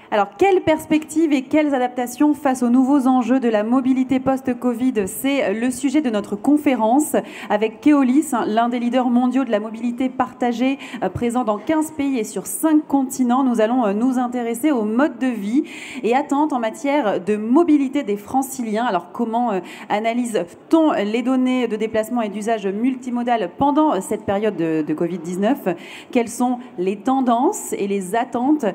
Alors, quelles perspectives et quelles adaptations face aux nouveaux enjeux de la mobilité post-Covid? C'est le sujet de notre conférence avec Keolis, l'un des leaders mondiaux de la mobilité partagée, présent dans 15 pays et sur 5 continents. Nous allons nous intéresser au mode de vie et attentes en matière de mobilité des franciliens. Alors, comment analyse-t-on les données de déplacement et d'usage multimodal pendant cette période de Covid-19? Quelles sont les tendances et les attentes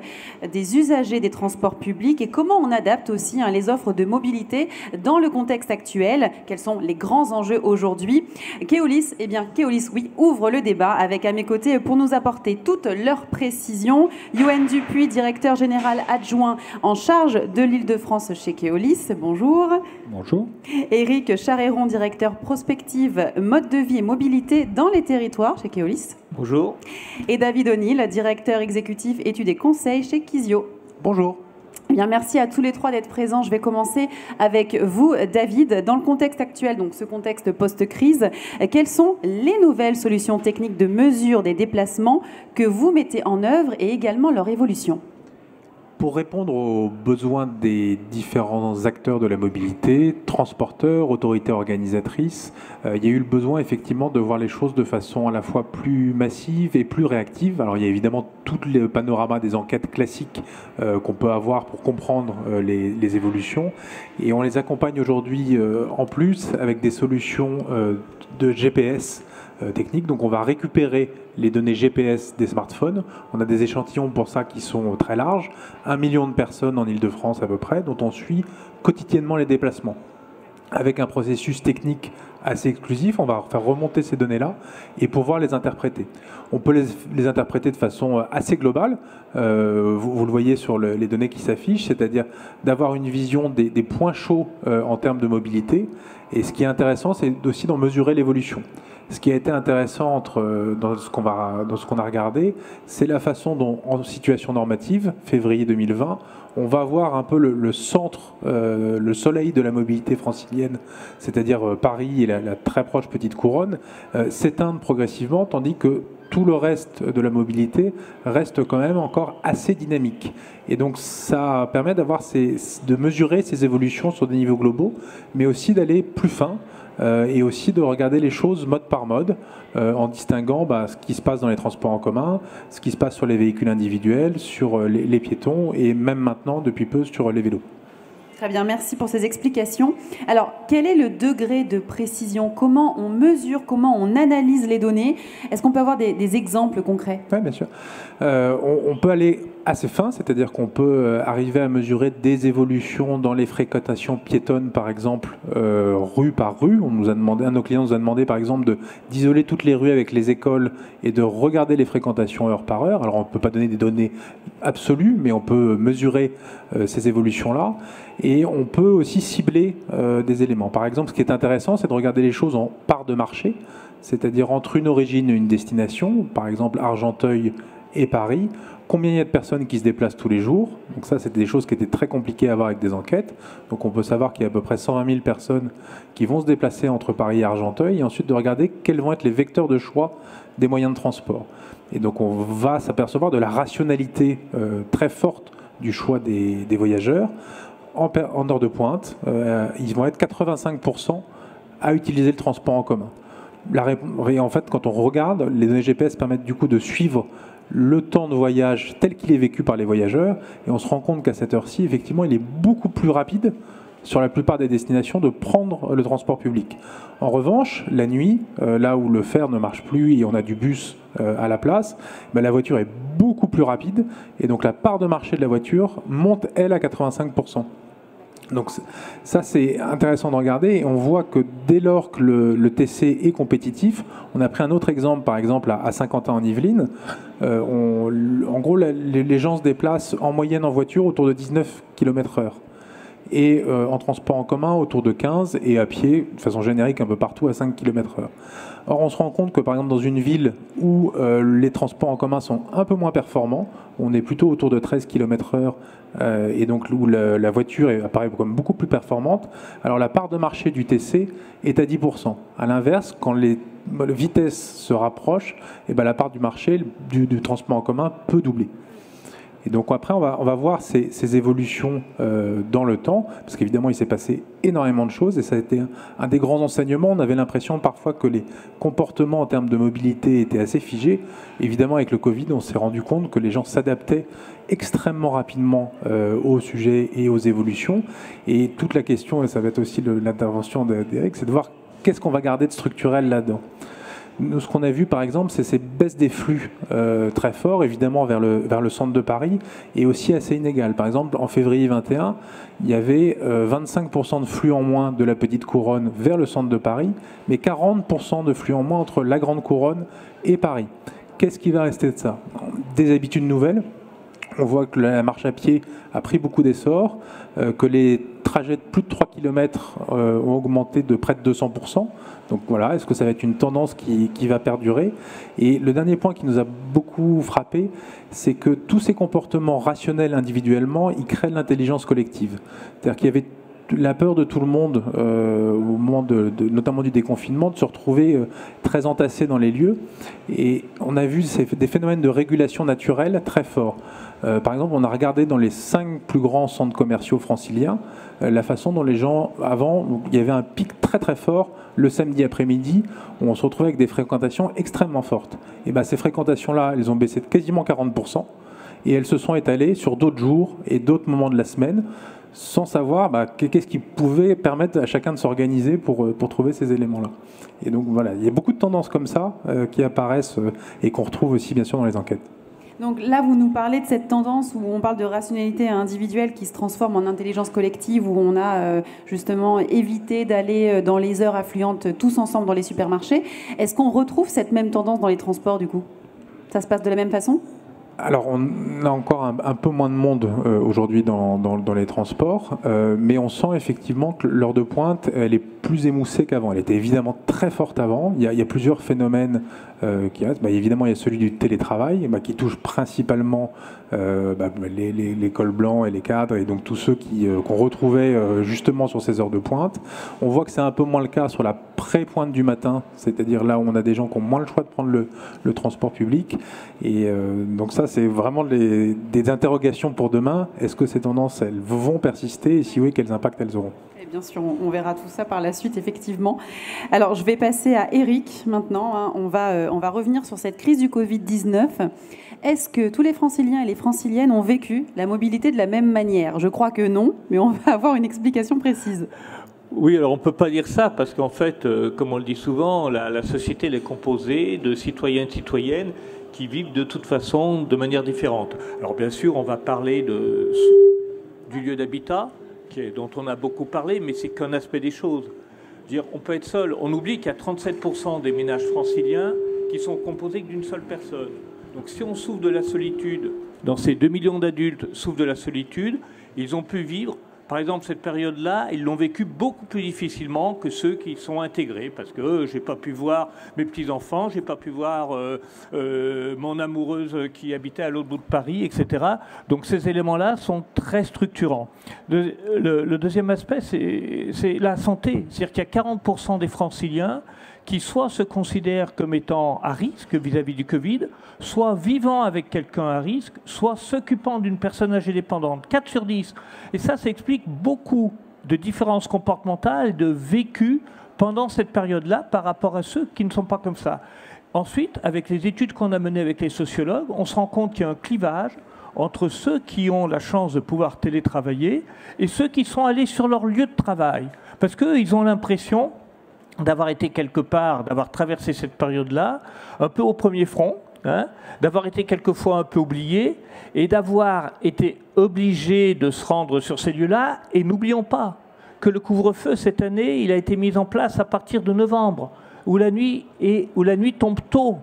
des usagers des transports publics et comment on adapte aussi les offres de mobilité dans le contexte actuel? Quels sont les grands enjeux aujourd'hui? Keolis, Keolis, oui, ouvre le débat avec à mes côtés pour nous apporter toutes leurs précisions. Yoann Dupuis, directeur général adjoint en charge de l'Île-de-France chez Keolis. Bonjour. Bonjour. Éric Charéron, directeur prospective mode de vie et mobilité dans les territoires chez Keolis. Bonjour. Et David O'Neill, directeur exécutif études et conseils chez Kisio. Bonjour. Eh bien, merci à tous les trois d'être présents. Je vais commencer avec vous, David. Dans le contexte actuel, donc ce contexte post-crise, quelles sont les nouvelles solutions techniques de mesure des déplacements que vous mettez en œuvre et également leur évolution? Pour répondre aux besoins des différents acteurs de la mobilité, transporteurs, autorités organisatrices, il y a eu le besoin effectivement de voir les choses de façon à la fois plus massive et plus réactive. Alors il y a évidemment tout le panorama des enquêtes classiques qu'on peut avoir pour comprendre les évolutions et on les accompagne aujourd'hui en plus avec des solutions de GPS technique. Donc on va récupérer les données GPS des smartphones. On a des échantillons pour ça qui sont très larges. 1 million de personnes en Île-de-France à peu près, dont on suit quotidiennement les déplacements. Avec un processus technique assez exclusif, on va faire remonter ces données-là et pouvoir les interpréter. On peut les interpréter de façon assez globale. Vous le voyez sur les données qui s'affichent, c'est-à-dire d'avoir une vision des points chauds en termes de mobilité. Et ce qui est intéressant, c'est aussi d'en mesurer l'évolution. Ce qui a été intéressant dans ce qu'on a regardé, c'est la façon dont, en situation normative, février 2020, on va voir un peu le centre, le soleil de la mobilité francilienne, c'est-à-dire Paris et la très proche Petite Couronne, s'éteindre progressivement, tandis que tout le reste de la mobilité reste quand même encore assez dynamique. Et donc ça permet de mesurer ces évolutions sur des niveaux globaux, mais aussi d'aller plus fin, et aussi de regarder les choses mode par mode, en distinguant ce qui se passe dans les transports en commun, ce qui se passe sur les véhicules individuels, sur les piétons et même maintenant, depuis peu, sur les vélos. Très bien, merci pour ces explications. Alors, quel est le degré de précision? Comment on mesure, comment on analyse les données? Est-ce qu'on peut avoir des exemples concrets? Oui, bien sûr. On peut aller assez fin, c'est-à-dire qu'on peut arriver à mesurer des évolutions dans les fréquentations piétonnes, par exemple, rue par rue. Un de nos clients nous a demandé, par exemple, d'isoler toutes les rues avec les écoles et de regarder les fréquentations heure par heure. Alors, on ne peut pas donner des données absolues, mais on peut mesurer ces évolutions-là. Et on peut aussi cibler des éléments. Par exemple, ce qui est intéressant, c'est de regarder les choses en part de marché, c'est-à-dire entre une origine et une destination, par exemple Argenteuil et Paris. Combien il y a de personnes qui se déplacent tous les jours? Donc ça, c'était des choses qui étaient très compliquées à voir avec des enquêtes. Donc on peut savoir qu'il y a à peu près 120 000 personnes qui vont se déplacer entre Paris et Argenteuil, et ensuite de regarder quels vont être les vecteurs de choix des moyens de transport. Et donc on va s'apercevoir de la rationalité très forte du choix des voyageurs. En heure de pointe, ils vont être 85% à utiliser le transport en commun. En fait, quand on regarde, les données GPS permettent du coup de suivre le temps de voyage tel qu'il est vécu par les voyageurs, et on se rend compte qu'à cette heure-ci, effectivement, il est beaucoup plus rapide sur la plupart des destinations de prendre le transport public. En revanche, la nuit, là où le fer ne marche plus et on a du bus à la place, la voiture est beaucoup plus rapide, et donc la part de marché de la voiture monte, elle, à 85%. Donc ça, c'est intéressant de regarder, et on voit que dès lors que le TC est compétitif, on a pris un autre exemple, par exemple à Saint-Quentin en Yvelines, en gros les gens se déplacent en moyenne en voiture autour de 19 km/h. et en transport en commun autour de 15 et à pied, de façon générique, un peu partout à 5 km/h. Or, on se rend compte que, par exemple, dans une ville où les transports en commun sont un peu moins performants, on est plutôt autour de 13 km/h, et donc où la voiture apparaît comme beaucoup plus performante, alors la part de marché du TC est à 10%. À l'inverse, quand les vitesses se rapprochent, et ben la part du marché du transport en commun peut doubler. Et donc après, on va voir ces évolutions dans le temps, parce qu'évidemment, il s'est passé énormément de choses, et ça a été un des grands enseignements. On avait l'impression parfois que les comportements en termes de mobilité étaient assez figés. Évidemment, avec le Covid, on s'est rendu compte que les gens s'adaptaient extrêmement rapidement au sujet et aux évolutions. Et toute la question, et ça va être aussi l'intervention d'Éric, c'est de voir qu'est-ce qu'on va garder de structurel là-dedans. Nous, ce qu'on a vu, par exemple, c'est ces baisses des flux très forts, évidemment, vers le centre de Paris, et aussi assez inégales. Par exemple, en février 2021, il y avait 25% de flux en moins de la Petite Couronne vers le centre de Paris, mais 40% de flux en moins entre la Grande Couronne et Paris. Qu'est-ce qui va rester de ça? Des habitudes nouvelles. On voit que la marche à pied a pris beaucoup d'essor, que les trajets de plus de 3 km ont augmenté de près de 200%. Donc voilà, est-ce que ça va être une tendance qui va perdurer? Et le dernier point qui nous a beaucoup frappé, c'est que tous ces comportements rationnels individuellement, ils créent de l'intelligence collective. C'est-à-dire qu'il y avait la peur de tout le monde, au moment notamment du déconfinement, de se retrouver très entassés dans les lieux. Et on a vu des phénomènes de régulation naturelle très forts. Par exemple, on a regardé dans les 5 plus grands centres commerciaux franciliens la façon dont les gens, avant, il y avait un pic très très fort le samedi après-midi, où on se retrouvait avec des fréquentations extrêmement fortes. Et bien ces fréquentations-là, elles ont baissé de quasiment 40%, et elles se sont étalées sur d'autres jours et d'autres moments de la semaine, sans savoir qu'est-ce qui pouvait permettre à chacun de s'organiser pour trouver ces éléments-là. Et donc voilà, il y a beaucoup de tendances comme ça qui apparaissent et qu'on retrouve aussi bien sûr dans les enquêtes. Donc là, vous nous parlez de cette tendance où on parle de rationalité individuelle qui se transforme en intelligence collective, où on a justement évité d'aller dans les heures affluentes tous ensemble dans les supermarchés. Est-ce qu'on retrouve cette même tendance dans les transports du coup? Ça se passe de la même façon? Alors, on a encore un peu moins de monde aujourd'hui dans les transports, mais on sent effectivement que l'heure de pointe, elle est plus émoussée qu'avant. Elle était évidemment très forte avant. Il y a plusieurs phénomènes qui restent. Évidemment, il y a celui du télétravail, qui touche principalement les cols blancs et les cadres, et donc tous ceux qu'on retrouvait justement sur ces heures de pointe. On voit que c'est un peu moins le cas sur la pré-pointe du matin, c'est-à-dire là où on a des gens qui ont moins le choix de prendre le transport public. Et donc ça, c'est vraiment des interrogations pour demain. Est-ce que ces tendances, elles vont persister? Et si oui, quels impacts elles auront? Et bien sûr, on verra tout ça par la suite, effectivement. Alors, je vais passer à Éric maintenant. On va revenir sur cette crise du Covid-19. Est-ce que tous les franciliens et les franciliennes ont vécu la mobilité de la même manière? Je crois que non, mais on va avoir une explication précise. Oui, alors on ne peut pas dire ça, parce qu'en fait, comme on le dit souvent, la société elle est composée de citoyens et de citoyennes qui vivent de toute façon de manière différente. Alors bien sûr, on va parler du lieu d'habitat, dont on a beaucoup parlé, mais c'est qu'un aspect des choses. Dire, on peut être seul. On oublie qu'il y a 37% des ménages franciliens qui sont composés d'une seule personne. Donc si on souffre de la solitude, dans ces 2 millions d'adultes souffrent de la solitude, ils ont pu vivre, par exemple, cette période-là, ils l'ont vécu beaucoup plus difficilement que ceux qui sont intégrés, parce que j'ai pas pu voir mes petits-enfants, j'ai pas pu voir mon amoureuse qui habitait à l'autre bout de Paris, etc. Donc ces éléments-là sont très structurants. Le deuxième aspect, c'est la santé. C'est-à-dire qu'il y a 40% des franciliens qui soit se considèrent comme étant à risque vis-à-vis du Covid, soit vivant avec quelqu'un à risque, soit s'occupant d'une personne âgée dépendante. 4 sur 10. Et ça explique beaucoup de différences comportementales et de vécu pendant cette période-là par rapport à ceux qui ne sont pas comme ça. Ensuite, avec les études qu'on a menées avec les sociologues, on se rend compte qu'il y a un clivage entre ceux qui ont la chance de pouvoir télétravailler et ceux qui sont allés sur leur lieu de travail. Parce qu'ils ont l'impression d'avoir été quelque part, d'avoir traversé cette période-là, un peu au premier front, d'avoir été quelquefois un peu oublié, et d'avoir été obligé de se rendre sur ces lieux-là. Et n'oublions pas que le couvre-feu, cette année, il a été mis en place à partir de novembre, où la nuit tombe tôt.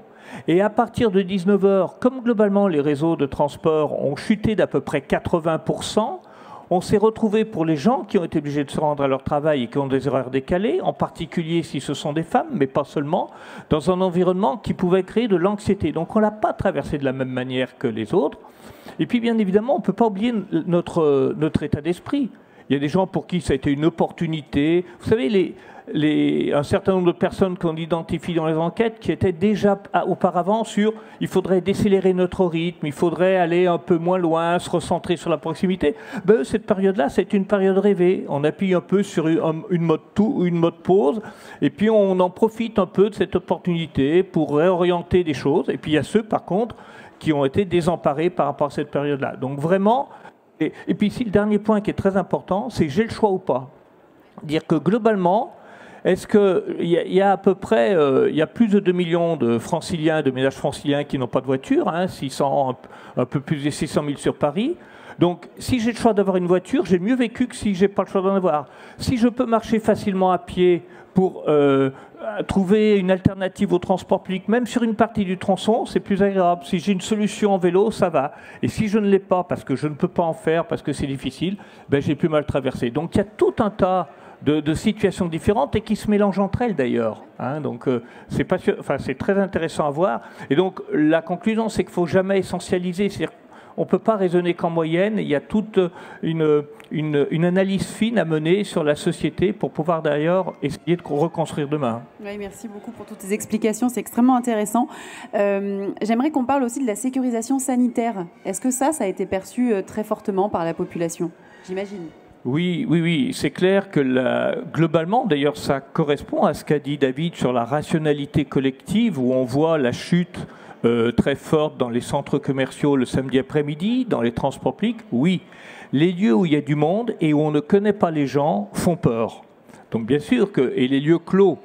Et à partir de 19h, comme globalement les réseaux de transport ont chuté d'à peu près 80%, on s'est retrouvé pour les gens qui ont été obligés de se rendre à leur travail et qui ont des horaires décalés, en particulier si ce sont des femmes, mais pas seulement, dans un environnement qui pouvait créer de l'anxiété. Donc on ne l'a pas traversé de la même manière que les autres. Et puis bien évidemment, on ne peut pas oublier notre état d'esprit. Il y a des gens pour qui ça a été une opportunité. Vous savez, un certain nombre de personnes qu'on identifie dans les enquêtes qui étaient déjà auparavant sur il faudrait décélérer notre rythme, il faudrait aller un peu moins loin, se recentrer sur la proximité. Ben, cette période-là, c'est une période rêvée. On appuie un peu sur une mode pause et puis on en profite un peu de cette opportunité pour réorienter des choses. Et puis il y a ceux, par contre, qui ont été désemparés par rapport à cette période-là. Donc vraiment, et puis ici, le dernier point qui est très important, c'est j'ai le choix ou pas. Dire que globalement, est-ce qu'il y a à peu près, il y a plus de 2 millions de franciliens, de ménages franciliens qui n'ont pas de voiture, hein, un peu plus de 600 000 sur Paris. Donc, si j'ai le choix d'avoir une voiture, j'ai mieux vécu que si je n'ai pas le choix d'en avoir. Si je peux marcher facilement à pied pour trouver une alternative au transport public, même sur une partie du tronçon, c'est plus agréable. Si j'ai une solution en vélo, ça va. Et si je ne l'ai pas, parce que je ne peux pas en faire, parce que c'est difficile, ben, j'ai plus mal traversé. Donc, il y a tout un tas de situations différentes et qui se mélangent entre elles d'ailleurs. Hein, donc c'est très intéressant à voir. Et donc la conclusion, c'est qu'il ne faut jamais essentialiser. On ne peut pas raisonner qu'en moyenne. Il y a toute une analyse fine à mener sur la société pour pouvoir d'ailleurs essayer de reconstruire demain. Oui, merci beaucoup pour toutes ces explications. C'est extrêmement intéressant. J'aimerais qu'on parle aussi de la sécurisation sanitaire. Est-ce que ça a été perçu très fortement par la population? J'imagine. Oui, c'est clair que globalement, d'ailleurs, ça correspond à ce qu'a dit David sur la rationalité collective, où on voit la chute très forte dans les centres commerciaux le samedi après-midi, dans les transports publics. Oui, les lieux où il y a du monde et où on ne connaît pas les gens font peur. Donc bien sûr et les lieux clos,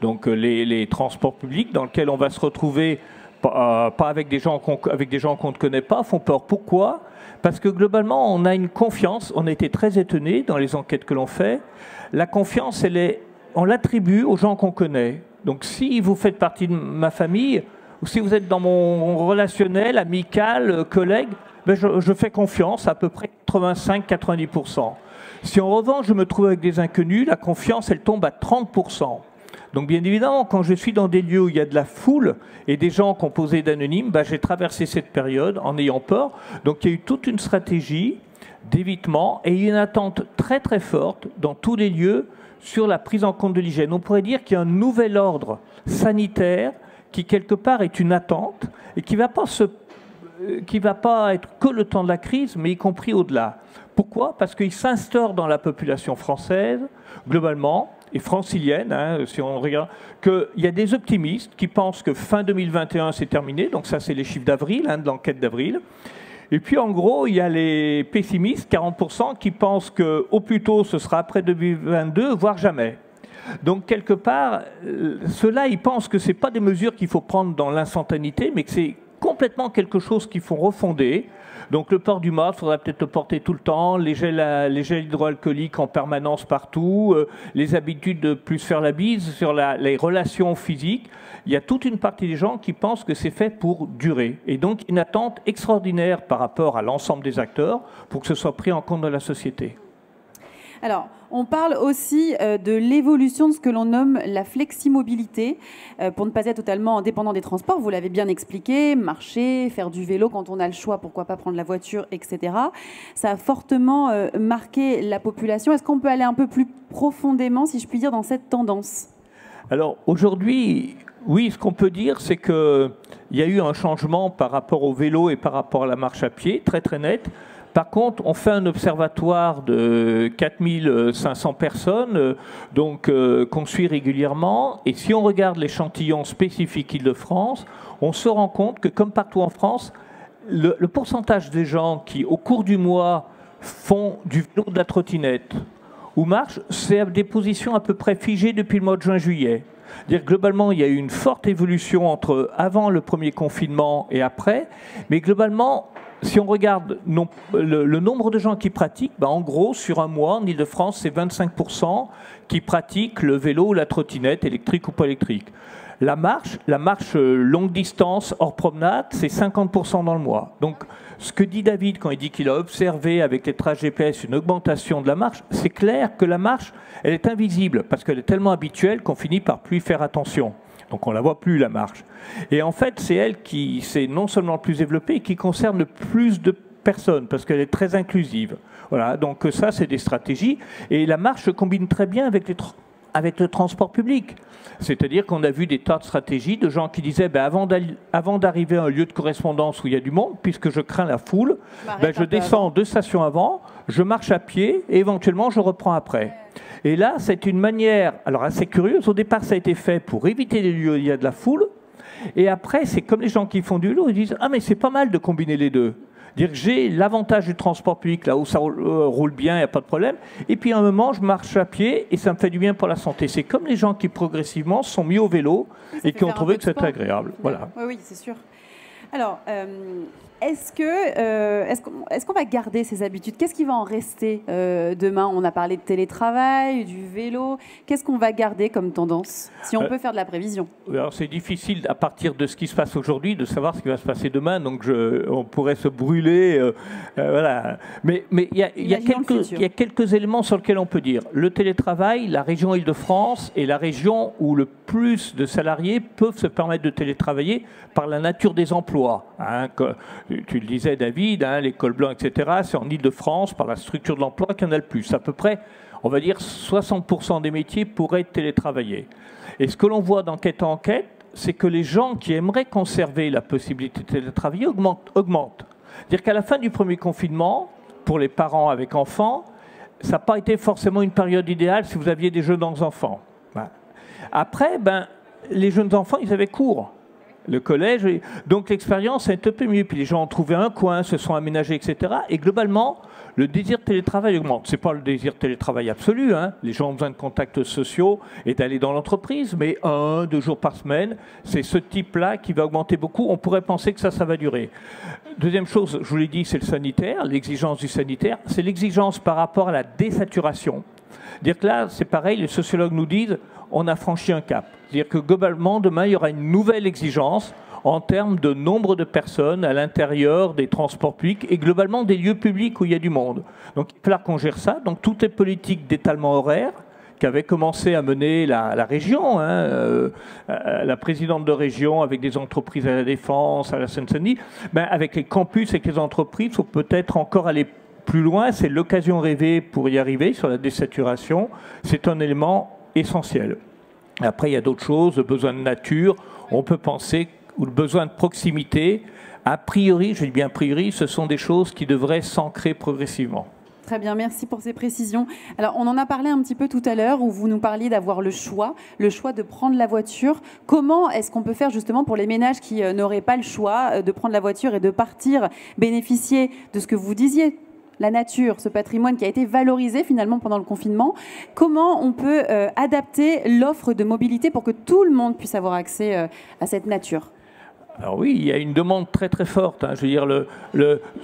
donc les transports publics dans lesquels on va se retrouver pas avec des gens qu'on ne connaît pas, font peur. Pourquoi ? Parce que globalement, on a une confiance, on a été très étonnés dans les enquêtes que l'on fait. La confiance, on l'attribue aux gens qu'on connaît. Donc si vous faites partie de ma famille, ou si vous êtes dans mon relationnel, amical, collègue, ben je fais confiance à peu près 85-90%. Si en revanche je me trouve avec des inconnus, la confiance, elle tombe à 30%. Donc bien évidemment, quand je suis dans des lieux où il y a de la foule et des gens composés d'anonymes, ben, j'ai traversé cette période en ayant peur. Donc il y a eu toute une stratégie d'évitement et une attente très très forte dans tous les lieux sur la prise en compte de l'hygiène. On pourrait dire qu'il y a un nouvel ordre sanitaire qui quelque part est une attente et qui va pas être que le temps de la crise, mais y compris au-delà. Pourquoi ? Parce qu'il s'instaure dans la population française, globalement, et francilienne, hein, si on regarde, qu'il y a des optimistes qui pensent que fin 2021 c'est terminé, donc ça c'est les chiffres d'avril, hein, de l'enquête d'avril. Et puis en gros, il y a les pessimistes, 40%, qui pensent qu'au plus tôt ce sera après 2022, voire jamais. Donc quelque part, ceux-là, ils pensent que ce n'est pas des mesures qu'il faut prendre dans l'instantanéité, mais que c'est complètement quelque chose qu'il faut refonder. Donc le port du masque, il faudra peut-être le porter tout le temps, les gels hydroalcooliques en permanence partout, les habitudes de plus faire la bise, sur les relations physiques. Il y a toute une partie des gens qui pensent que c'est fait pour durer. Et donc une attente extraordinaire par rapport à l'ensemble des acteurs pour que ce soit pris en compte dans la société. Alors, on parle aussi de l'évolution de ce que l'on nomme la fleximobilité, pour ne pas être totalement dépendant des transports. Vous l'avez bien expliqué, marcher, faire du vélo quand on a le choix, pourquoi pas prendre la voiture, etc. Ça a fortement marqué la population. Est-ce qu'on peut aller un peu plus profondément, si je puis dire, dans cette tendance ? Alors aujourd'hui, oui, ce qu'on peut dire, c'est qu'il y a eu un changement par rapport au vélo et par rapport à la marche à pied, très très net. Par contre, on fait un observatoire de 4500 personnes qu'on suit régulièrement. Et si on regarde l'échantillon spécifique Île-de-France, on se rend compte que, comme partout en France, le pourcentage des gens qui, au cours du mois, font du vélo, de la trottinette ou marchent, c'est à des positions à peu près figées depuis le mois de juin-juillet. Dire globalement, il y a eu une forte évolution entre avant le premier confinement et après. Mais globalement, si on regarde le nombre de gens qui pratiquent, ben en gros, sur un mois, en Île-de-France, c'est 25% qui pratiquent le vélo ou la trottinette, électrique ou pas électrique. La marche longue distance hors promenade, c'est 50% dans le mois. Donc, ce que dit David quand il dit qu'il a observé avec les traces GPS une augmentation de la marche, c'est clair que la marche, elle est invisible parce qu'elle est tellement habituelle qu'on finit par plus y faire attention. Donc on ne la voit plus, la marche. Et en fait, c'est elle qui s'est non seulement le plus développée, qui concerne le plus de personnes parce qu'elle est très inclusive. Voilà, donc ça, c'est des stratégies. Et la marche se combine très bien avec le transport public. C'est-à-dire qu'on a vu des tas de stratégies de gens qui disaient avant d'arriver à un lieu de correspondance où il y a du monde, puisque je crains la foule, je descends 2 stations avant, je marche à pied et éventuellement je reprends après. Et là, c'est une manière alors assez curieuse. Au départ, ça a été fait pour éviter les lieux où il y a de la foule. Et après, c'est comme les gens qui font du vélo, ils disent « Ah, mais c'est pas mal de combiner les deux ». Dire que j'ai l'avantage du transport public, là où ça roule bien, il n'y a pas de problème. Et puis à un moment, je marche à pied et ça me fait du bien pour la santé. C'est comme les gens qui progressivement sont mis au vélo et qui ont trouvé que c'était agréable. Voilà. Oui, c'est sûr. Alors, est-ce qu'on va garder ces habitudes? Qu'est-ce qui va en rester demain? On a parlé de télétravail, du vélo. Qu'est-ce qu'on va garder comme tendance, si on peut faire de la prévision? Alors c'est difficile, à partir de ce qui se passe aujourd'hui, de savoir ce qui va se passer demain. Donc on pourrait se brûler. Voilà. Mais il y a quelques éléments sur lesquels on peut dire. Le télétravail, la région Île-de-France est la région où le plus de salariés peuvent se permettre de télétravailler par la nature des emplois. Hein, tu le disais, David, hein, les cols blancs, etc. C'est en Île-de-France, par la structure de l'emploi, qu'il y en a le plus. À peu près, on va dire, 60% des métiers pourraient télétravailler. Et ce que l'on voit d'enquête en enquête, c'est que les gens qui aimeraient conserver la possibilité de télétravailler augmentent. C'est-à-dire qu'à la fin du premier confinement, pour les parents avec enfants, ça n'a pas été forcément une période idéale si vous aviez des jeunes enfants. Après, les jeunes enfants, ils avaient cours. Le collège, donc l'expérience est un peu mieux. Puis les gens ont trouvé un coin, se sont aménagés, etc. Et globalement, le désir de télétravail augmente. Ce n'est pas le désir de télétravail absolu. Hein. Les gens ont besoin de contacts sociaux et d'aller dans l'entreprise. Mais 1, 2 jours par semaine, c'est ce type-là qui va augmenter beaucoup. On pourrait penser que ça va durer. Deuxième chose, je vous l'ai dit, c'est le sanitaire, l'exigence du sanitaire. C'est l'exigence par rapport à la désaturation. Dire que là, c'est pareil, les sociologues nous disent on a franchi un cap. C'est-à-dire que globalement, demain, il y aura une nouvelle exigence en termes de nombre de personnes à l'intérieur des transports publics et globalement des lieux publics où il y a du monde. Donc il va falloir qu'on gère ça. Donc toutes les politiques d'étalement horaire qu'avait commencé à mener la région, hein, la présidente de région avec des entreprises à la Défense, à la Seine-Saint-Denis, avec les campus, avec les entreprises, il faut peut-être encore aller plus loin. C'est l'occasion rêvée pour y arriver sur la désaturation. C'est un élément essentiel. Après, il y a d'autres choses, le besoin de nature, on peut penser, ou le besoin de proximité. A priori, je dis bien a priori, ce sont des choses qui devraient s'ancrer progressivement. Très bien, merci pour ces précisions. Alors, on en a parlé un petit peu tout à l'heure, où vous nous parliez d'avoir le choix de prendre la voiture. Comment est-ce qu'on peut faire justement pour les ménages qui n'auraient pas le choix de prendre la voiture et de partir bénéficier de ce que vous disiez, la nature, ce patrimoine qui a été valorisé finalement pendant le confinement? Comment on peut adapter l'offre de mobilité pour que tout le monde puisse avoir accès à cette nature? Alors oui, il y a une demande très très forte. Hein. Je veux dire,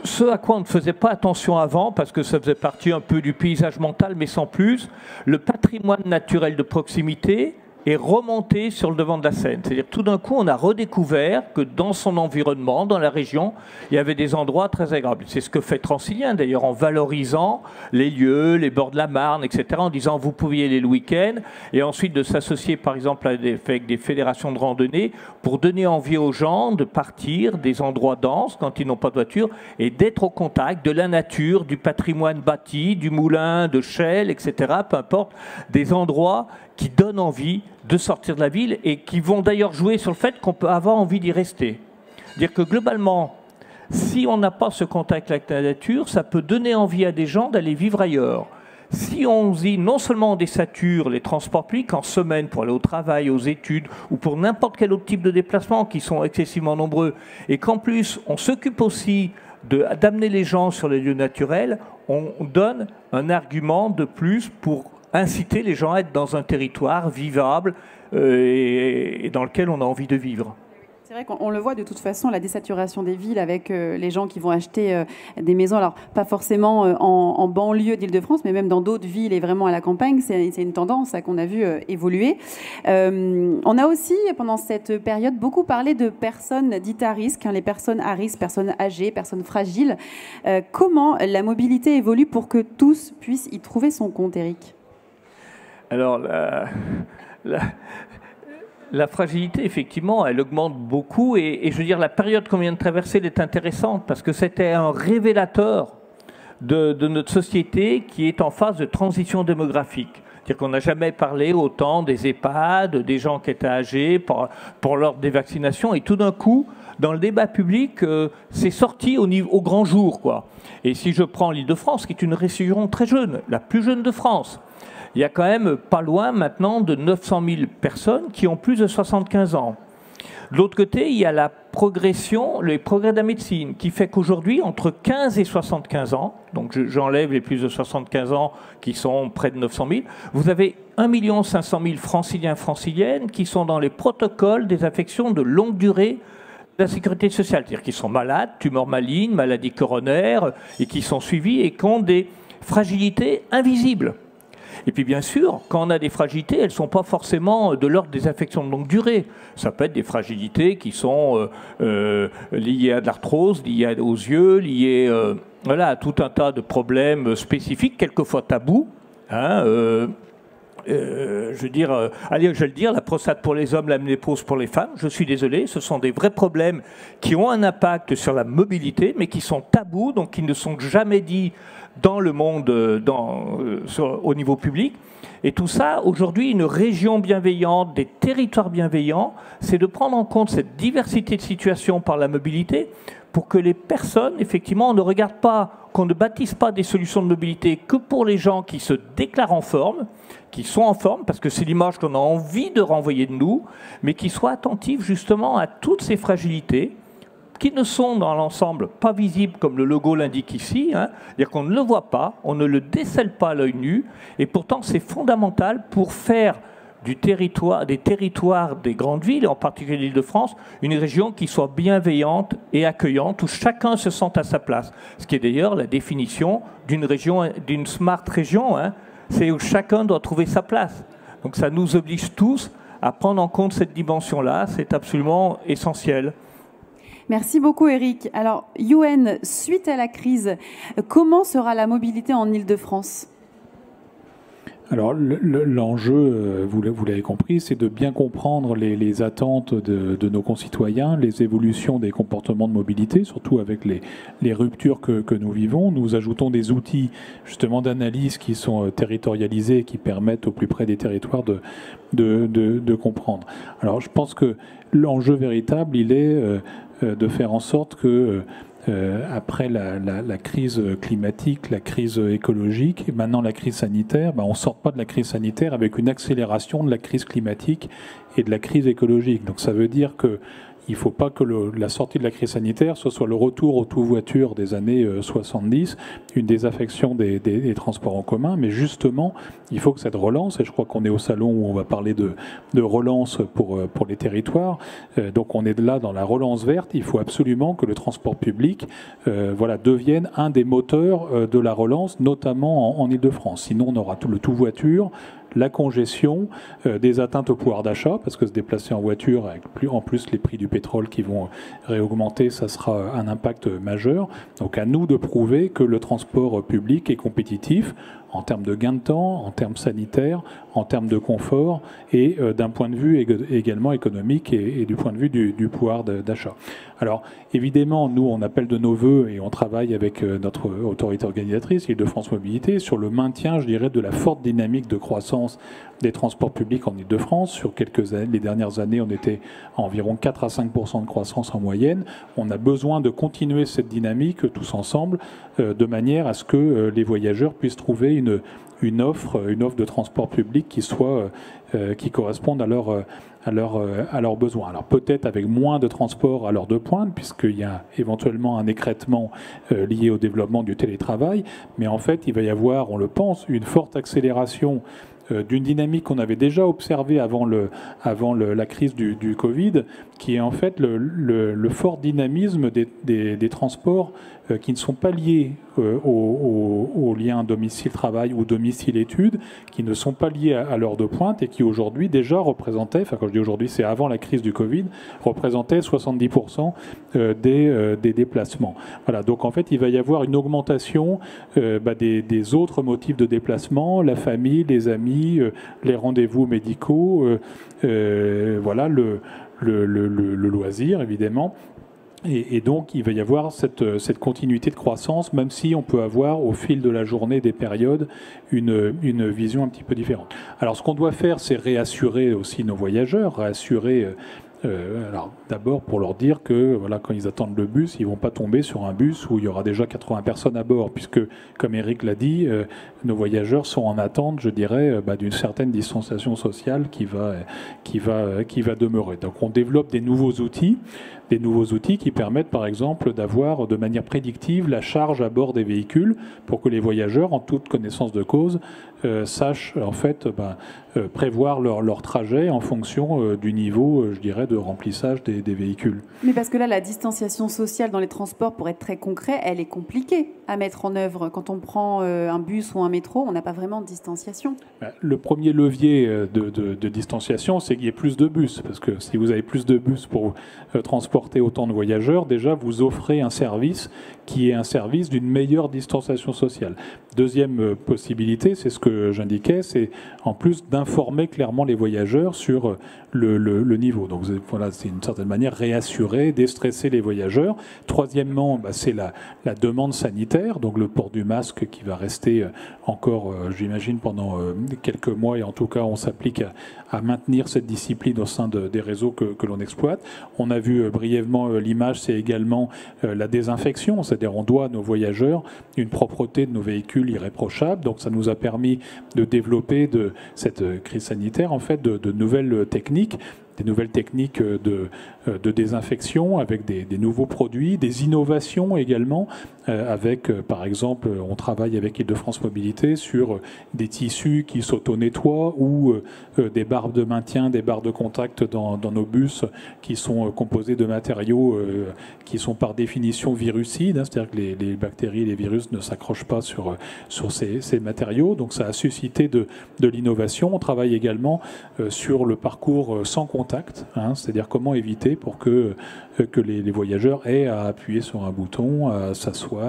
ce à quoi on ne faisait pas attention avant, parce que ça faisait partie un peu du paysage mental, mais sans plus, le patrimoine naturel de proximité est remonté sur le devant de la scène. C'est-à-dire tout d'un coup, on a redécouvert que dans son environnement, dans la région, il y avait des endroits très agréables. C'est ce que fait Transilien, d'ailleurs, en valorisant les lieux, les bords de la Marne, etc., en disant vous pouviez y aller le week-end, et ensuite de s'associer, par exemple, avec des fédérations de randonnée pour donner envie aux gens de partir des endroits denses quand ils n'ont pas de voiture et d'être au contact de la nature, du patrimoine bâti, du moulin, de Chelles, etc., peu importe, des endroits qui donnent envie de sortir de la ville et qui vont d'ailleurs jouer sur le fait qu'on peut avoir envie d'y rester. Dire que globalement, si on n'a pas ce contact avec la nature, ça peut donner envie à des gens d'aller vivre ailleurs. Si on dit non seulement on désature les transports publics en semaine pour aller au travail, aux études ou pour n'importe quel autre type de déplacement qui sont excessivement nombreux, et qu'en plus on s'occupe aussi d'amener les gens sur les lieux naturels, on donne un argument de plus pour inciter les gens à être dans un territoire vivable et dans lequel on a envie de vivre. C'est vrai qu'on le voit de toute façon, la désaturation des villes avec les gens qui vont acheter des maisons, alors pas forcément en banlieue d'Île-de-France, mais même dans d'autres villes et vraiment à la campagne, c'est une tendance qu'on a vu évoluer. On a aussi, pendant cette période, beaucoup parlé de personnes dites à risque, les personnes à risque, personnes âgées, personnes fragiles. Comment la mobilité évolue pour que tous puissent y trouver son compte, Éric ? Alors, la fragilité, effectivement, elle augmente beaucoup. Et je veux dire, la période qu'on vient de traverser elle est intéressante parce que c'était un révélateur de notre société qui est en phase de transition démographique. C'est-à-dire qu'on n'a jamais parlé autant des EHPAD, des gens qui étaient âgés pour l'ordre des vaccinations. Et tout d'un coup, dans le débat public, c'est sorti au grand jour, quoi. Et si je prends l'Île-de-France, qui est une région très jeune, la plus jeune de France, il y a quand même pas loin maintenant de 900 000 personnes qui ont plus de 75 ans. De l'autre côté, il y a la progression, les progrès de la médecine, qui fait qu'aujourd'hui, entre 15 et 75 ans, donc j'enlève les plus de 75 ans qui sont près de 900 000, vous avez 1 500 000 franciliens, franciliennes qui sont dans les protocoles des affections de longue durée de la sécurité sociale, c'est-à-dire qui sont malades, tumeurs malignes, maladies coronaires, et qui sont suivis et qui ont des fragilités invisibles. Et puis bien sûr, quand on a des fragilités, elles ne sont pas forcément de l'ordre des affections de longue durée. Ça peut être des fragilités qui sont liées à de l'arthrose, liées aux yeux, liées à tout un tas de problèmes spécifiques, quelquefois tabous. Je veux dire, allez, je vais le dire, la prostate pour les hommes, la ménopause pour les femmes, je suis désolé, ce sont des vrais problèmes qui ont un impact sur la mobilité, mais qui sont tabous, donc qui ne sont jamais dits dans le monde, au niveau public. Et tout ça, aujourd'hui, une région bienveillante, des territoires bienveillants, c'est de prendre en compte cette diversité de situations par la mobilité pour que les personnes, effectivement, ne regardent pas, qu'on ne bâtisse pas des solutions de mobilité que pour les gens qui se déclarent en forme, qui sont en forme, parce que c'est l'image qu'on a envie de renvoyer de nous, mais qui soient attentifs justement à toutes ces fragilités, qui ne sont dans l'ensemble pas visibles comme le logo l'indique ici, c'est-à-dire qu'on ne le voit pas, on ne le décèle pas à l'œil nu, et pourtant c'est fondamental pour faire des territoires des grandes villes, en particulier l'Île-de-France, une région qui soit bienveillante et accueillante, où chacun se sente à sa place. Ce qui est d'ailleurs la définition d'une région, d'une smart région, c'est où chacun doit trouver sa place. Donc ça nous oblige tous à prendre en compte cette dimension-là, c'est absolument essentiel. Merci beaucoup, Éric. Alors, Youhen, suite à la crise, comment sera la mobilité en Île-de-France ? Alors, l'enjeu, vous l'avez compris, c'est de bien comprendre les attentes de nos concitoyens, les évolutions des comportements de mobilité, surtout avec les ruptures que nous vivons. Nous ajoutons des outils, justement, d'analyse qui sont territorialisés et qui permettent au plus près des territoires de comprendre. Alors, je pense que l'enjeu véritable, il est de faire en sorte que après la crise climatique, la crise écologique, et maintenant la crise sanitaire, on ne sort pas de la crise sanitaire avec une accélération de la crise climatique et de la crise écologique. Donc ça veut dire que il ne faut pas que la sortie de la crise sanitaire soit le retour aux tout-voitures des années 70, une désaffection des transports en commun, mais justement, il faut que cette relance, et je crois qu'on est au salon où on va parler de relance pour les territoires, donc on est là dans la relance verte, il faut absolument que le transport public devienne un des moteurs de la relance, notamment en Île-de-France. Sinon, on aura tout le tout-voiture, la congestion, des atteintes au pouvoir d'achat, parce que se déplacer en voiture, avec en plus les prix du pétrole qui vont réaugmenter, ça sera un impact majeur. Donc à nous de prouver que le transport public est compétitif en termes de gain de temps, en termes sanitaires, en termes de confort et d'un point de vue également économique et du point de vue du pouvoir d'achat. Alors évidemment, nous on appelle de nos voeux et on travaille avec notre autorité organisatrice, Île-de-France Mobilité, sur le maintien, je dirais, de la forte dynamique de croissance des transports publics en Île-de-France. Sur quelques années, les dernières années, on était à environ 4 à 5% de croissance en moyenne. On a besoin de continuer cette dynamique tous ensemble, de manière à ce que les voyageurs puissent trouver une offre de transport public qui corresponde à leurs besoins. Alors peut-être avec moins de transport à l'heure de pointe, puisqu'il y a éventuellement un écrêtement lié au développement du télétravail, mais en fait il va y avoir, on le pense, une forte accélération d'une dynamique qu'on avait déjà observée avant la crise du Covid, qui est en fait le fort dynamisme des transports qui ne sont pas liés au lien domicile-travail ou domicile-études, qui ne sont pas liés à l'heure de pointe et qui aujourd'hui déjà représentaient, enfin quand je dis aujourd'hui c'est avant la crise du Covid, représentaient 70% des déplacements. Voilà, donc en fait il va y avoir une augmentation des autres motifs de déplacement, la famille, les amis, les rendez-vous médicaux, voilà, le loisir évidemment. Et donc, il va y avoir cette continuité de croissance, même si on peut avoir, au fil de la journée, des périodes, une vision un petit peu différente. Alors, ce qu'on doit faire, c'est réassurer aussi nos voyageurs, réassurer... alors d'abord pour leur dire que voilà, quand ils attendent le bus, ils ne vont pas tomber sur un bus où il y aura déjà 80 personnes à bord, puisque, comme Eric l'a dit, nos voyageurs sont en attente, je dirais, d'une certaine distanciation sociale qui va demeurer. Donc on développe des nouveaux outils qui permettent par exemple d'avoir de manière prédictive la charge à bord des véhicules pour que les voyageurs, en toute connaissance de cause, sachent en fait prévoir leur trajet en fonction du niveau, je dirais, de remplissage des véhicules. Mais parce que là, la distanciation sociale dans les transports, pour être très concret, elle est compliquée à mettre en œuvre. Quand on prend un bus ou un métro, on n'a pas vraiment de distanciation. Le premier levier de distanciation, c'est qu'il y ait plus de bus. Parce que si vous avez plus de bus pour transporter autant de voyageurs, déjà, vous offrez un service qui est un service d'une meilleure distanciation sociale. Deuxième possibilité, c'est ce que j'indiquais, c'est en plus d'informer clairement les voyageurs sur le niveau. Donc voilà, c'est une certaine manière réassurer, déstresser les voyageurs. Troisièmement, c'est la demande sanitaire, donc le port du masque qui va rester encore, j'imagine, pendant quelques mois, et en tout cas, on s'applique à maintenir cette discipline au sein des réseaux que l'on exploite. On a vu brièvement l'image, c'est également la désinfection, c'est-à-dire on doit à nos voyageurs une propreté de nos véhicules irréprochable. Donc ça nous a permis de développer de cette crise sanitaire en fait de nouvelles techniques. Des nouvelles techniques de désinfection avec des nouveaux produits, des innovations également, avec, par exemple, on travaille avec Île-de-France Mobilité sur des tissus qui s'auto-nettoient ou des barres de maintien, des barres de contact dans nos bus qui sont composés de matériaux qui sont par définition virucides, hein, c'est-à-dire que les bactéries et les virus ne s'accrochent pas sur ces matériaux. Donc ça a suscité de l'innovation. On travaille également sur le parcours sans contact, hein, c'est-à-dire comment éviter pour que les voyageurs aient à appuyer sur un bouton, à s'asseoir,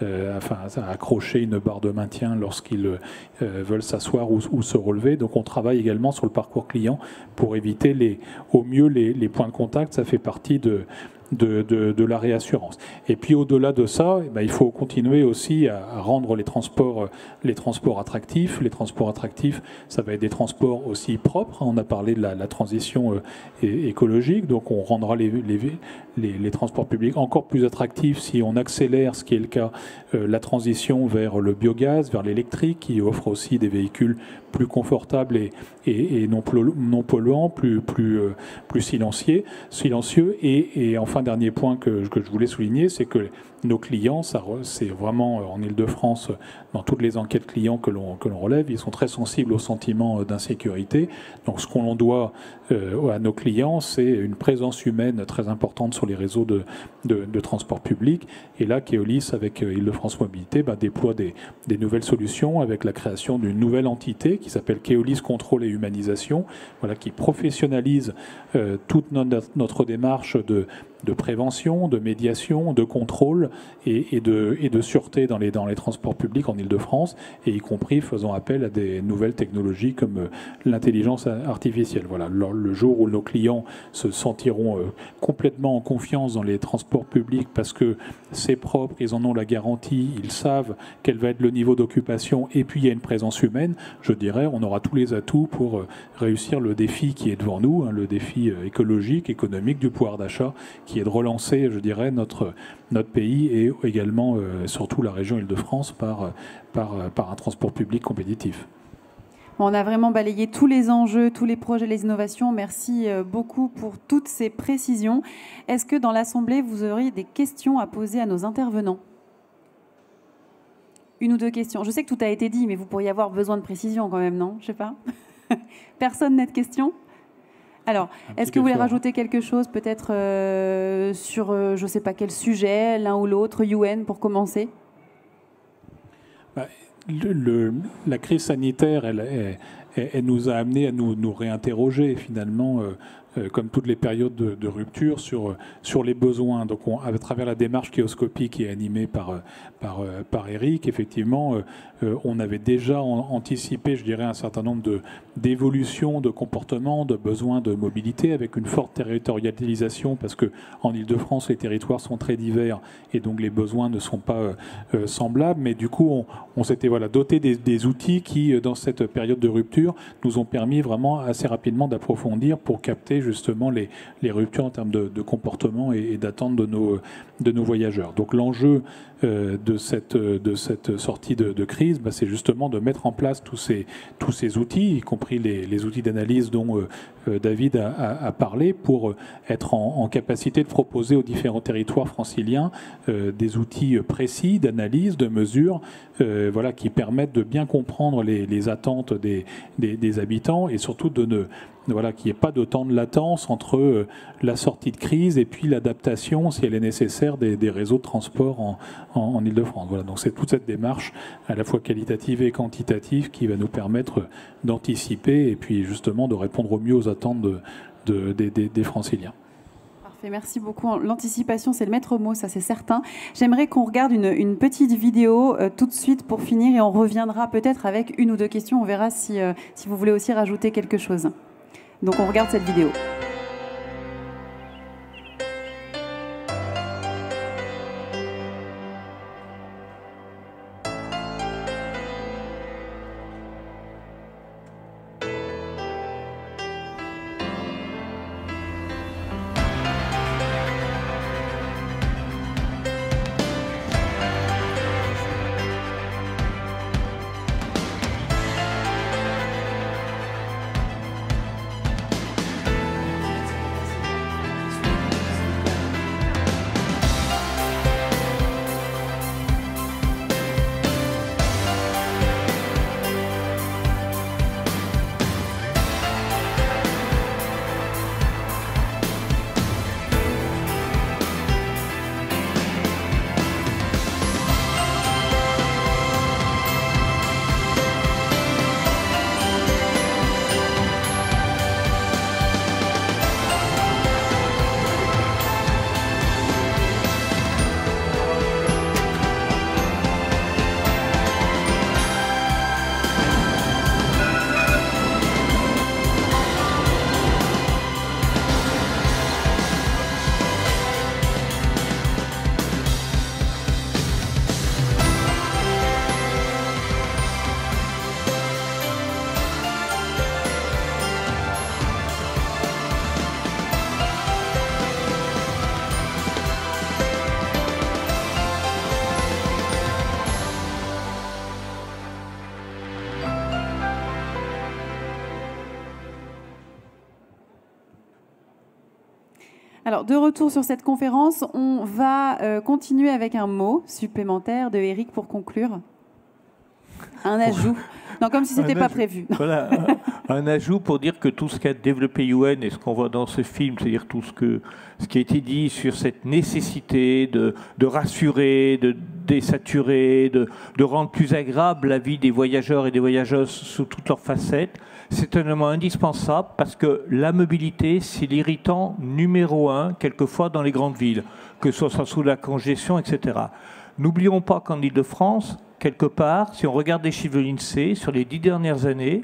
à accrocher une barre de maintien lorsqu'ils veulent s'asseoir ou se relever. Donc on travaille également sur le parcours client pour éviter au mieux les points de contact. Ça fait partie de la réassurance. Et puis au-delà de ça, il faut continuer aussi à rendre les transports attractifs. Les transports attractifs, ça va être des transports aussi propres. On a parlé de la transition écologique, donc on rendra les transports publics encore plus attractifs si on accélère, ce qui est le cas, la transition vers le biogaz, vers l'électrique, qui offre aussi des véhicules plus confortables et non polluants, plus silencieux. Et enfin, dernier point que je voulais souligner, c'est que nos clients, c'est vraiment en Île-de-France, dans toutes les enquêtes clients que l'on relève, ils sont très sensibles au sentiment d'insécurité. Donc ce qu'on doit à nos clients, c'est une présence humaine très importante sur les réseaux de transport public. Et là, Keolis, avec Île-de-France Mobilité, déploie des nouvelles solutions avec la création d'une nouvelle entité qui s'appelle Keolis Contrôle et Humanisation, voilà, qui professionnalise toute notre démarche de prévention, de médiation, de contrôle et de sûreté dans les transports publics en Île-de-France, et y compris faisant appel à des nouvelles technologies comme l'intelligence artificielle. Voilà, le jour où nos clients se sentiront complètement en confiance dans les transports publics parce que c'est propre, ils en ont la garantie, ils savent quel va être le niveau d'occupation, et puis il y a une présence humaine, je dirais, on aura tous les atouts pour réussir le défi qui est devant nous, hein, le défi écologique, économique, du pouvoir d'achat, qui est de relancer, je dirais, notre pays et également, surtout la région Île-de-France, par un transport public compétitif. On a vraiment balayé tous les enjeux, tous les projets, les innovations. Merci beaucoup pour toutes ces précisions. Est-ce que dans l'Assemblée, vous auriez des questions à poser à nos intervenants ? Une ou deux questions. Je sais que tout a été dit, mais vous pourriez avoir besoin de précision quand même, non? Je sais pas. Personne n'a de questions? Alors, est-ce que vous voulez rajouter quelque chose, peut-être sur, je ne sais pas quel sujet, l'un ou l'autre, UN, pour commencer? La crise sanitaire, elle nous a amené à nous réinterroger, finalement, comme toutes les périodes de rupture, sur les besoins. Donc, à travers la démarche Kéoscopie qui est animée par Eric, effectivement, on avait déjà anticipé, je dirais, un certain nombre d'évolutions de comportements, de besoins de mobilité, avec une forte territorialisation, parce qu'en Ile-de-France, les territoires sont très divers et donc les besoins ne sont pas semblables. Mais du coup, on s'était doté des outils qui, dans cette période de rupture, nous ont permis vraiment assez rapidement d'approfondir pour capter justement les ruptures en termes de comportement et d'attente de nos voyageurs. Donc l'enjeu de cette sortie de crise, c'est justement de mettre en place tous ces outils, y compris les outils d'analyse dont David a parlé, pour être en capacité de proposer aux différents territoires franciliens des outils précis d'analyse, de mesure, qui permettent de bien comprendre les attentes des habitants et surtout qu'il n'y ait pas de temps de latence entre la sortie de crise et puis l'adaptation, si elle est nécessaire, des réseaux de transport en Ile-de-France. Voilà, donc c'est toute cette démarche, à la fois qualitative et quantitative, qui va nous permettre d'anticiper et puis justement de répondre au mieux aux attentes des Franciliens. Parfait, merci beaucoup. L'anticipation, c'est le maître mot, ça c'est certain. J'aimerais qu'on regarde une petite vidéo tout de suite pour finir et on reviendra peut-être avec une ou deux questions. On verra si vous voulez aussi rajouter quelque chose. Donc on regarde cette vidéo. Alors, de retour sur cette conférence, on va continuer avec un mot supplémentaire de Eric pour conclure. Un ajout. Non, comme si ce n'était pas prévu. Voilà, un ajout pour dire que tout ce qu'a développé UN et ce qu'on voit dans ce film, c'est-à-dire tout ce qui a été dit sur cette nécessité de rassurer, de désaturer, de rendre plus agréable la vie des voyageurs et des voyageuses sous toutes leurs facettes, c'est un élément indispensable parce que la mobilité, c'est l'irritant numéro 1, quelquefois dans les grandes villes, que ce soit sous la congestion, etc. N'oublions pas qu'en Ile-de-France, quelque part, si on regarde les chiffres de l'INSEE, sur les 10 dernières années,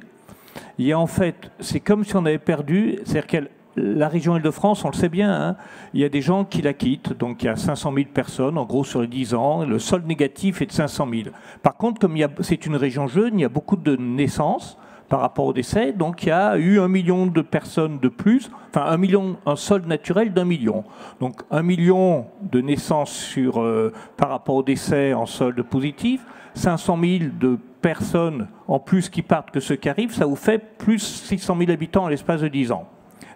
il y a en fait, c'est comme si on avait perdu, c'est-à-dire que la région Île-de-France, on le sait bien, hein, il y a des gens qui la quittent, donc il y a 500 000 personnes, en gros sur les 10 ans, le solde négatif est de 500 000. Par contre, comme c'est une région jeune, il y a beaucoup de naissances par rapport au décès, donc il y a eu 1 million de personnes de plus, enfin un solde naturel d'1 million. Donc 1 million de naissances par rapport au décès en solde positif, 500 000 de personnes en plus qui partent que ceux qui arrivent, ça vous fait plus 600 000 habitants en l'espace de 10 ans.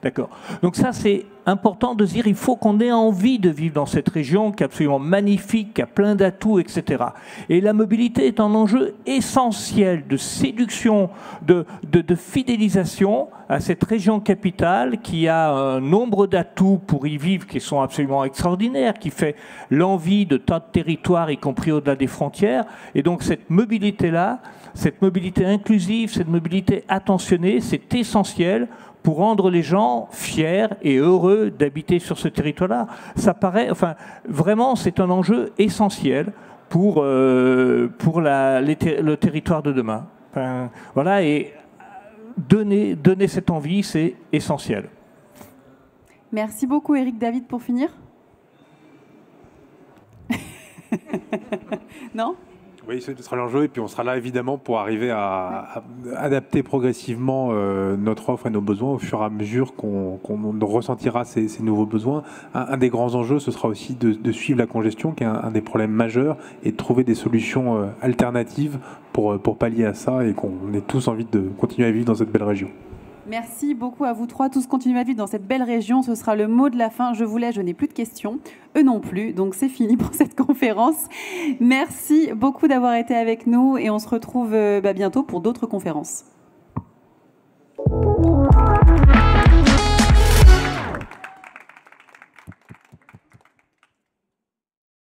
D'accord. Donc ça, c'est important de se dire, il faut qu'on ait envie de vivre dans cette région qui est absolument magnifique, qui a plein d'atouts, etc. Et la mobilité est un enjeu essentiel de séduction, de fidélisation à cette région capitale qui a un nombre d'atouts pour y vivre qui sont absolument extraordinaires, qui fait l'envie de tas de territoires, y compris au-delà des frontières. Et donc cette mobilité-là, cette mobilité inclusive, cette mobilité attentionnée, c'est essentiel pour rendre les gens fiers et heureux d'habiter sur ce territoire-là. Ça paraît, enfin, vraiment, c'est un enjeu essentiel pour le territoire de demain. Enfin, voilà, et donner cette envie, c'est essentiel. Merci beaucoup, Éric David, pour finir. Non ? Oui, ce sera l'enjeu, et puis on sera là évidemment pour arriver à adapter progressivement notre offre et nos besoins au fur et à mesure qu'on ressentira ces nouveaux besoins. Un des grands enjeux, ce sera aussi de suivre la congestion, qui est un des problèmes majeurs, et de trouver des solutions alternatives pour pallier à ça, et qu'on ait tous envie de continuer à vivre dans cette belle région. Merci beaucoup à vous trois. Tous continuez à vivre dans cette belle région. Ce sera le mot de la fin. Je vous laisse, je n'ai plus de questions. Eux non plus. Donc c'est fini pour cette conférence. Merci beaucoup d'avoir été avec nous et on se retrouve bientôt pour d'autres conférences.